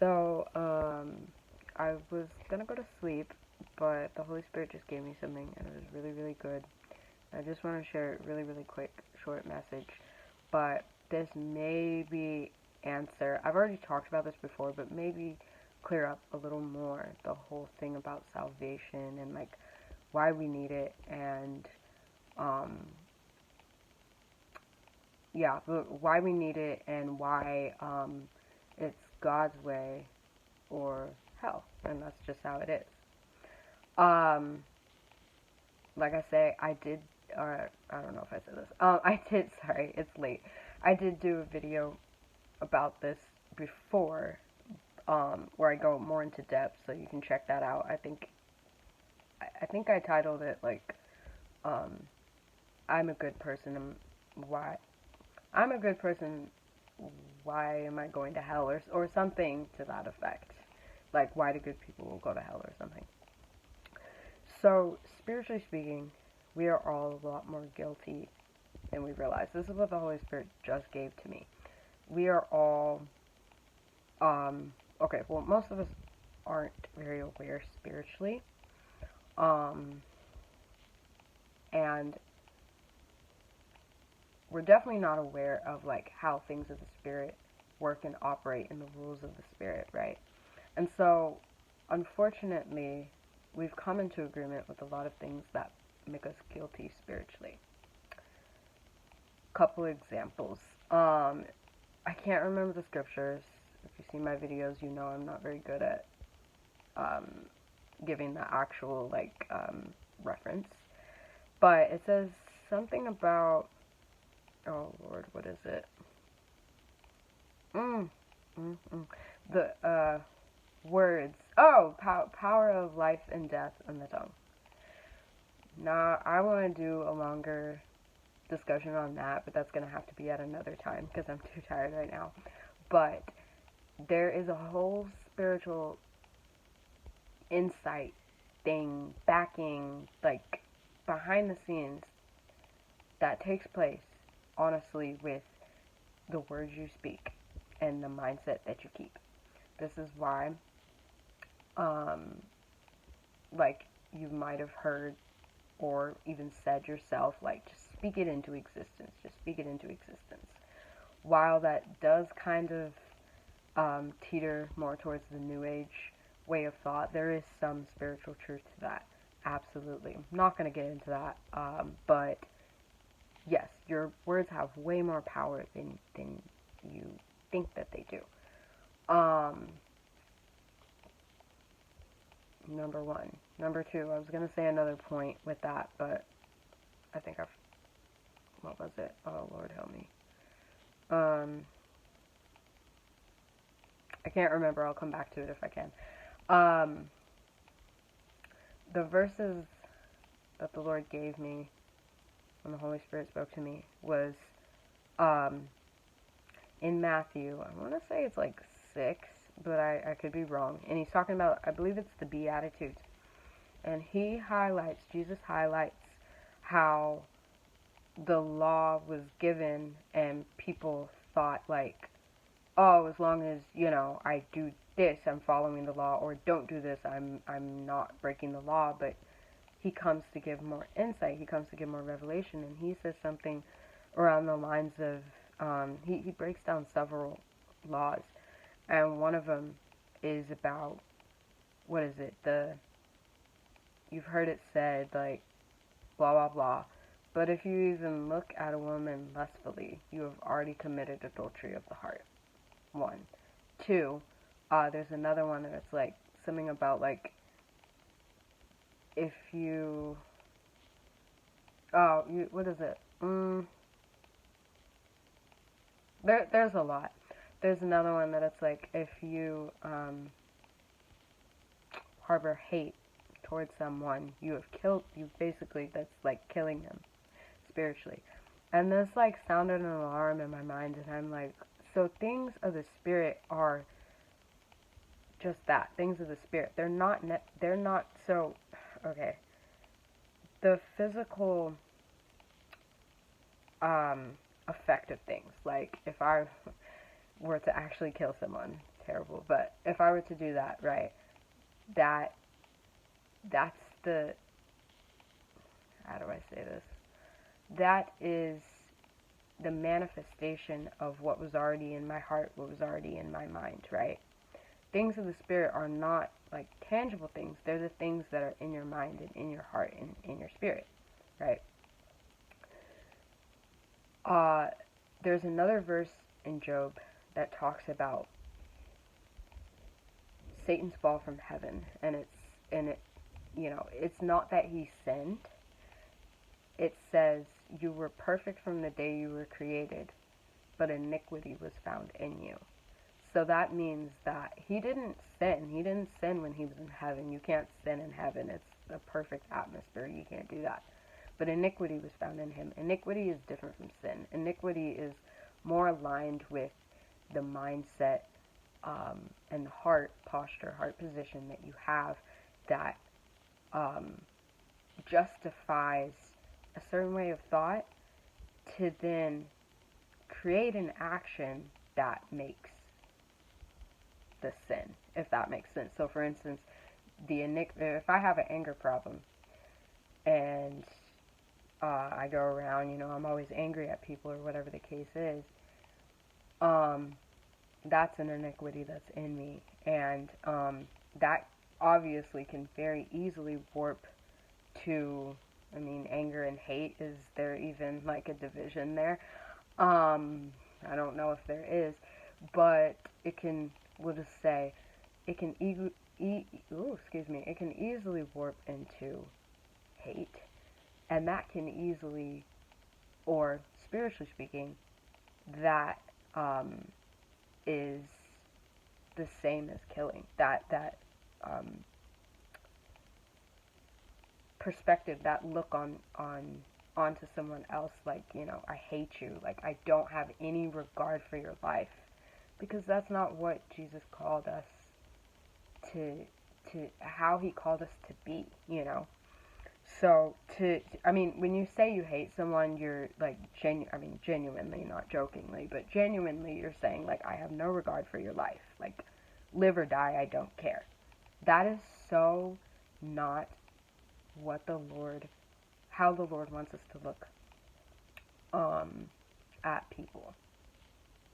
So, I was gonna go to sleep, but the Holy Spirit just gave me something, and it was really, really good. I just want to share a really, really quick, short message, but this maybe answer. I've already talked about this before, but maybe clear up a little more the whole thing about salvation and like why we need it, and um, yeah, why we need it, and why it's God's way or hell, and that's just how it is. Um, like I say, I did, or I don't know if I said this. I did. Sorry, it's late. I did do a video about this before, where I go more into depth, so you can check that out. I think I titled it like, um, "I'm a good person, and why I'm a good person. Why am I going to hell?" or something to that effect. Like, why do good people will go to hell or something. So, spiritually speaking, we are all a lot more guilty than we realize. This is what the Holy Spirit just gave to me. We are all, okay, well, most of us aren't very aware spiritually. Um, and we're definitely not aware of, like, how things of the Spirit work and operate in the rules of the Spirit, right? And so, unfortunately, we've come into agreement with a lot of things that make us guilty spiritually. Couple examples. I can't remember the scriptures. If you see my videos, you know I'm not very good at um, giving the actual reference. But it says something about, oh Lord, what is it? Mm, the words. Oh, power of life and death in the tongue. Now, I want to do a longer discussion on that, but that's going to have to be at another time because I'm too tired right now. But there is a whole spiritual insight thing, backing, like behind the scenes that takes place, honestly, with the words you speak and the mindset that you keep. This is why, um, like you might have heard or even said yourself, like, just speak it into existence, just speak it into existence. While that does kind of teeter more towards the New Age way of thought, there is some spiritual truth to that. Absolutely. I'm not going to get into that, but yes, your words have way more power than you think that they do. Number one. Number two, I was going to say another point with that, but I think what was it? Oh, Lord help me. I can't remember. I'll come back to it if I can. The verses that the Lord gave me when the Holy Spirit spoke to me was um, in Matthew. I want to say it's like 6, but I could be wrong. And he's talking about, I believe it's the Beatitudes. And Jesus highlights how the law was given and people thought like, oh, as long as, I do this, I'm following the law, or don't do this, I'm not breaking the law. But he comes to give more insight, he comes to give more revelation, and he says something around the lines of, he breaks down several laws, and one of them is about, what is it, you've heard it said, like, blah, blah, blah, but if you even look at a woman lustfully, you have already committed adultery of the heart. 1. 2, there's another one that's like, something about, like, if you, what is it? There's a lot. There's another one that it's like, if you harbor hate towards someone, you basically, that's like killing them spiritually. And this like sounded an alarm in my mind, and I'm like, so things of the Spirit are just that, things of the Spirit. They're not so, okay. The physical effect of things, like if I were to actually kill someone, terrible, but if I were to do that, right, that that's the, how do I say this? That is the manifestation of what was already in my heart, what was already in my mind, right? Things of the Spirit are not like tangible things. They're the things that are in your mind and in your heart and in your spirit, right? There's another verse in Job that talks about Satan's fall from heaven, and it's not that he sinned. It says, you were perfect from the day you were created, but iniquity was found in you. So that means that he didn't sin. He didn't sin when he was in heaven. You can't sin in heaven. It's a perfect atmosphere. You can't do that. But iniquity was found in him. Iniquity is different from sin. Iniquity is more aligned with the mindset and the heart posture, heart position that you have that justifies a certain way of thought to then create an action that makes the sin, if that makes sense. So for instance, if I have an anger problem and I go around, I'm always angry at people or whatever the case is, that's an iniquity that's in me, and that obviously can very easily warp to, anger and hate. Is there even like a division there? I don't know if there is, but it can, we'll just say, it can it can easily warp into hate, and that can easily, or spiritually speaking, that is the same as killing. That perspective, that look onto someone else, like, I hate you, like I don't have any regard for your life, because that's not what Jesus called us to how he called us to be, So when you say you hate someone, you're like genuinely, not jokingly, but genuinely, you're saying like, I have no regard for your life, like live or die, I don't care. That is so not what how the Lord wants us to look at people.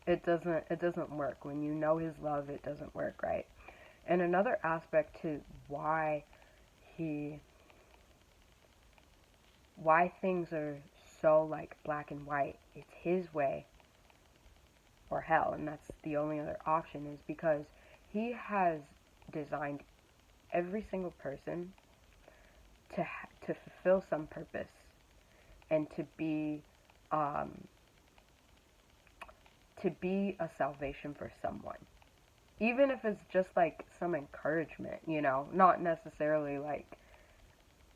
It doesn't work. When you know his love, it doesn't work, right? And another aspect to why things are so like black and white, it's his way or hell, and that's the only other option, is because he has designed every single person to fulfill some purpose and to be a salvation for someone. Even if it's just like some encouragement, not necessarily like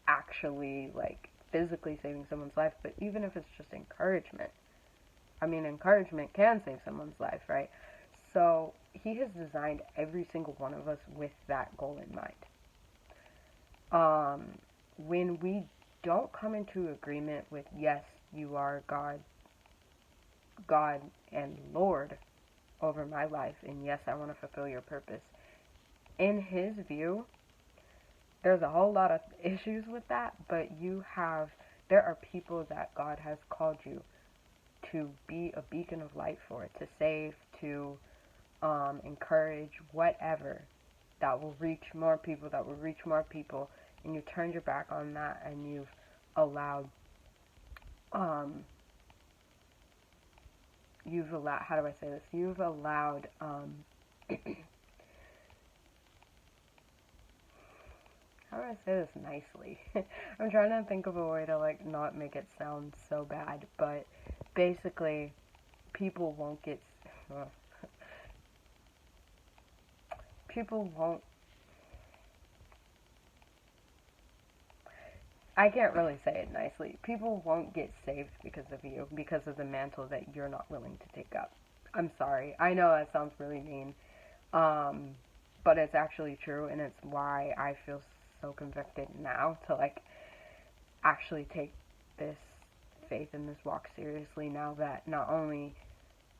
actually like physically saving someone's life, but even if it's just encouragement. Encouragement can save someone's life, right? So he has designed every single one of us with that goal in mind. When we don't come into agreement with, yes, you are God and Lord over my life, and yes, I want to fulfill your purpose, in his view, there's a whole lot of issues with that, but there are people that God has called you to be a beacon of light for, to save, to encourage, whatever, that will reach more people, and you turned your back on that, and you've allowed, how do I say this? You've allowed, how do I say this nicely? I'm trying to think of a way to like not make it sound so bad, but basically, people won't get, people won't, I can't really say it nicely. People won't get saved because of you, because of the mantle that you're not willing to take up. I'm sorry. I know that sounds really mean, but it's actually true, and it's why I feel so convicted now to like actually take this faith and this walk seriously, now that not only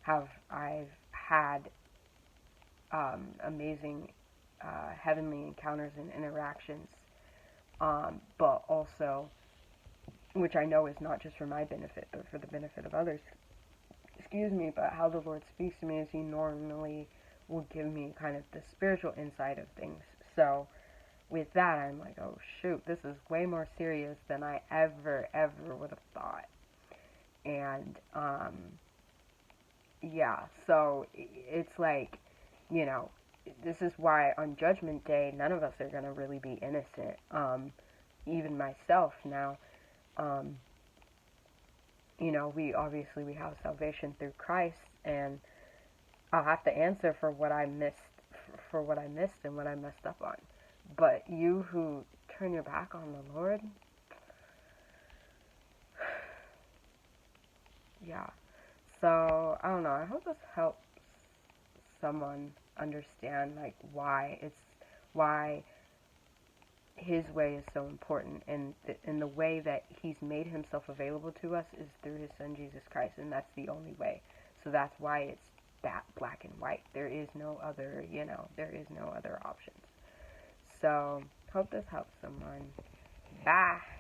have I had amazing heavenly encounters and interactions, but also, which I know is not just for my benefit, but for the benefit of others. Excuse me, but how the Lord speaks to me is He normally will give me kind of the spiritual insight of things. So with that, I'm like, oh shoot, this is way more serious than I ever would have thought. And yeah, so it's like, you know, this is why on Judgment Day, none of us are going to really be innocent. Even myself now, um, you know, we have salvation through Christ, and I'll have to answer for what I missed, and what I messed up on. But you who turn your back on the Lord, yeah. So I don't know. I hope this helps someone understand like why His way is so important, and the way that He's made Himself available to us is through His Son Jesus Christ, and that's the only way. So that's why it's that black and white. There is no other, there is no other options. So hope this helps someone. Bye.